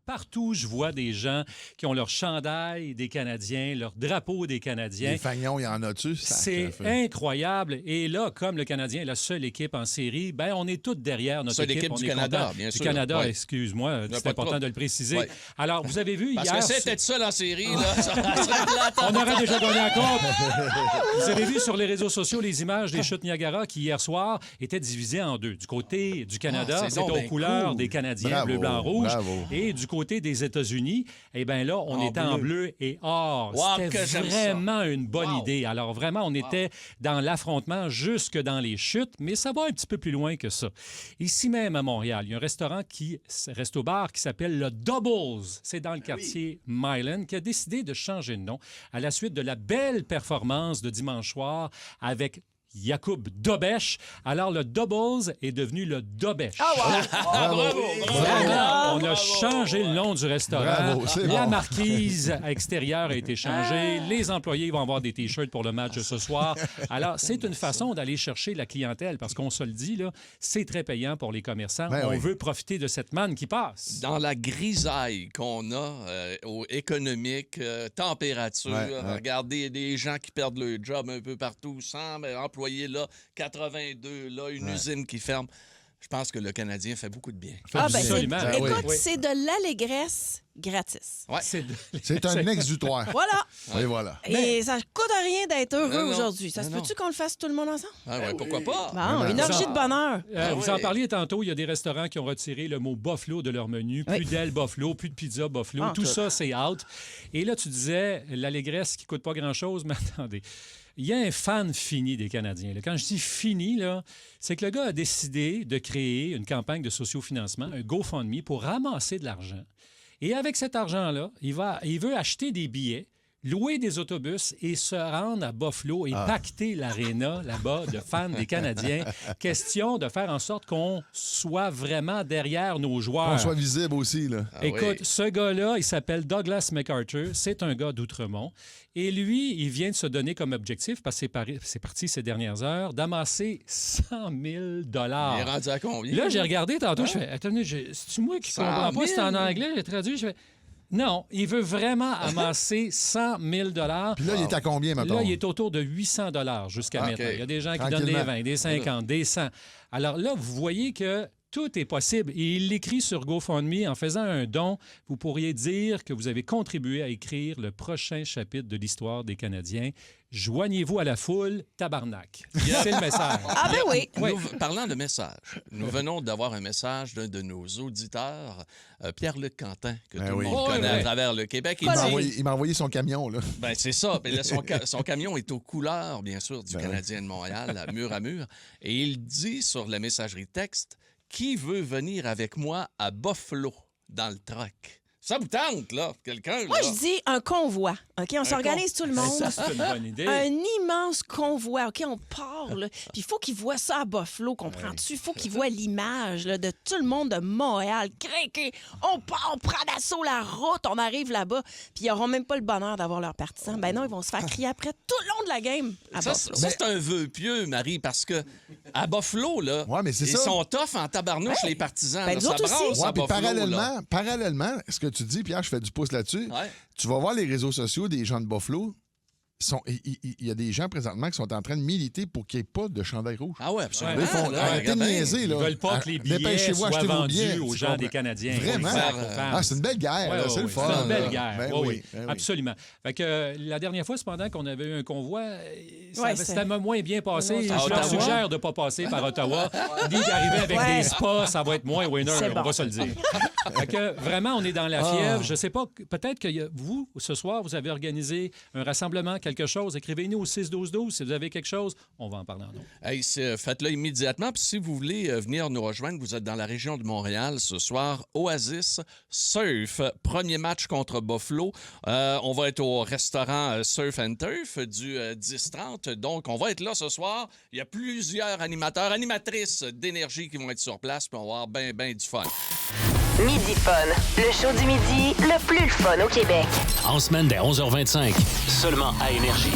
partout, je vois des gens qui ont leur chandail des Canadiens, leur drapeau des Canadiens. Les fagnons, il y en a-tu? C'est incroyable. Et là, comme le Canadien est la seule équipe en série, ben on est tous derrière notre seule équipe. équipe du Canada, bien sûr. Du Canada, ouais. excuse-moi, c'est important de le préciser. Ouais. Alors, vous avez vu Parce hier... que c'était seul en série, là. Ça serait plate. On aurait déjà gagné la coupe. Vous avez vu sur les réseaux sociaux les images des chutes Niagara qui, hier soir, étaient divisées en deux. Du côté du Canada, c'est c'était donc aux bien couleurs cool. des Canadiens, Bravo, bleu, blanc, rouge. bravo. Et du côté des États-Unis, eh bien là, on était en bleu et or. Wow, que C'était j'aime vraiment une bonne Wow. idée. Alors, vraiment, on était dans l'affrontement jusque dans les chutes, mais ça va un petit peu plus loin que ça. Ici même à Montréal, il y a un resto-bar qui s'appelle le Doubles. C'est dans le quartier Mylan, qui a décidé de changer de nom à la suite de la belle performance de dimanche soir avec Jakub Dobeš. Alors, le Doubles est devenu le Dobeš. Bravo. Vraiment, on a changé le nom du restaurant. Bravo, c'est La bon. marquise extérieure a été changée. Les employés vont avoir des T-shirts pour le match de ce soir. Alors, c'est une façon d'aller chercher la clientèle parce qu'on se le dit, là, c'est très payant pour les commerçants. Ben on oui. veut profiter de cette manne qui passe. Dans la grisaille qu'on a économique, température, regardez des gens qui perdent leur job un peu partout, 100 employés là, 82 là, une usine qui ferme. Je pense que le Canadien fait beaucoup de bien. Absolument. Écoute, Oui. c'est de l'allégresse gratis. Ouais. C'est un exutoire. Voilà. Et voilà. Et ça coûte rien d'être heureux Non. aujourd'hui. Ça se Non. peut-tu qu'on le fasse tout le monde ensemble? Ah ouais, pourquoi pas? Bon, une orgie de bonheur. Vous en parliez tantôt, il y a des restaurants qui ont retiré le mot buffalo de leur menu. Plus d'aile buffalo, plus de pizza buffalo. Ah, tout tout. ça, c'est out. Et là, tu disais l'allégresse qui coûte pas grand-chose, mais attendez. Il y a un fan fini des Canadiens. Là. Quand je dis fini, là, c'est que le gars a décidé de créer une campagne de sociofinancement, un GoFundMe, pour ramasser de l'argent. Et avec cet argent-là, il veut acheter des billets, louer des autobus et se rendre à Buffalo et pacter l'aréna là-bas de fans des Canadiens. Question de faire en sorte qu'on soit vraiment derrière nos joueurs. Qu'on soit visible aussi, là. Écoute, oui. ce gars-là, il s'appelle Douglas MacArthur. C'est un gars d'Outremont. Et lui, il vient de se donner comme objectif, parce que c'est parti ces dernières heures, d'amasser 100 000 Il est rendu à combien? Là, j'ai regardé tantôt, je fais, attendez, c'est moi qui 100 comprends 000? pas, c'est en anglais, j'ai traduit, je fais, non, il veut vraiment amasser 100 000 Puis là, il est à combien, maintenant? Là, il est autour de 800 jusqu'à OK. maintenant. Il y a des gens qui donnent des Tranquillement. 20, des 50, des 100. Alors là, vous voyez que tout est possible. Et il l'écrit sur GoFundMe. En faisant un don, vous pourriez dire que vous avez contribué à écrire le prochain chapitre de l'histoire des Canadiens. Joignez-vous à la foule, tabarnak. C'est le message. Ah ben oui. Parlant de messages, nous venons d'avoir un message d'un de nos auditeurs, Pierre-Luc Quentin, que tout le monde connaît à travers le Québec. Il m'a envoyé son camion, là. Ben, c'est ça. Ben, là, son camion est aux couleurs, bien sûr, du Canadien de Montréal, mur à mur. Et il dit sur la messagerie texte, « Qui veut venir avec moi à Buffalo, dans le truck? » Ça vous tente, là, quelqu'un, là? Moi, je dis un convoi. OK, on s'organise tout le monde. Ça, c'est une bonne idée. Un immense convoi. OK, on part, là. Puis il faut qu'ils voient ça à Buffalo, comprends-tu? Il faut qu'ils voient l'image là, de tout le monde de Montréal. Crinqué. On part, on prend d'assaut la route, on arrive là-bas. Puis ils n'auront même pas le bonheur d'avoir leurs partisans. Ben non, ils vont se faire crier après tout le long de la game à Ça, Buffalo. c'est un vœu pieux, Marie, parce que à Buffalo, là, Ouais, mais c'est ils ça. sont tough en tabarnouche, les partisans. Ben, là. nous Ça autres aussi. brasse à Ouais, puis Buffalo, là. parallèlement, ce que tu dis, Pierre, je fais du pouce là-dessus. Ouais. Tu vas voir les réseaux sociaux des gens de Buffalo. Il y a des gens présentement qui sont en train de militer pour qu'il n'y ait pas de chandail rouge. Ah ouais, absolument. Ils font Là, arrêtez de regarde bien. niaiser, Ils là. veulent pas que les billets Dépêchez-vous, soient achetez vos vendus billets, aux tu gens comprends? des Canadiens. Vraiment? Exact, aux fans. Ah, c'est une belle guerre, là, c'est le fun. C'est une belle là. guerre. Ben Oui, oui, ben oui. absolument. Fait que, la dernière fois, cependant, qu'on avait eu un convoi, Ouais, ça m'a moins bien passé. À Je leur Ottawa? suggère de ne pas passer par Ottawa. Dit d'arriver avec Ouais. des spas, ça va être moins winner, C'est bon. on va se le dire. Fait que, vraiment, on est dans la fièvre. Je sais pas, peut-être que vous, ce soir, vous avez organisé un rassemblement, quelque chose. Écrivez-nous au 6-12-12 si vous avez quelque chose. On va en parler en nous. Hey, faites-le immédiatement. Puis si vous voulez venir nous rejoindre, vous êtes dans la région de Montréal ce soir. Oasis Surf, premier match contre Buffalo. On va être au restaurant Surf and Turf du 10-30. Donc, on va être là ce soir. Il y a plusieurs animateurs, animatrices d'énergie qui vont être sur place. Puis on va avoir bien du fun. Midi Fun, le show du midi le plus le fun au Québec. En semaine dès 11h25, seulement à Énergie.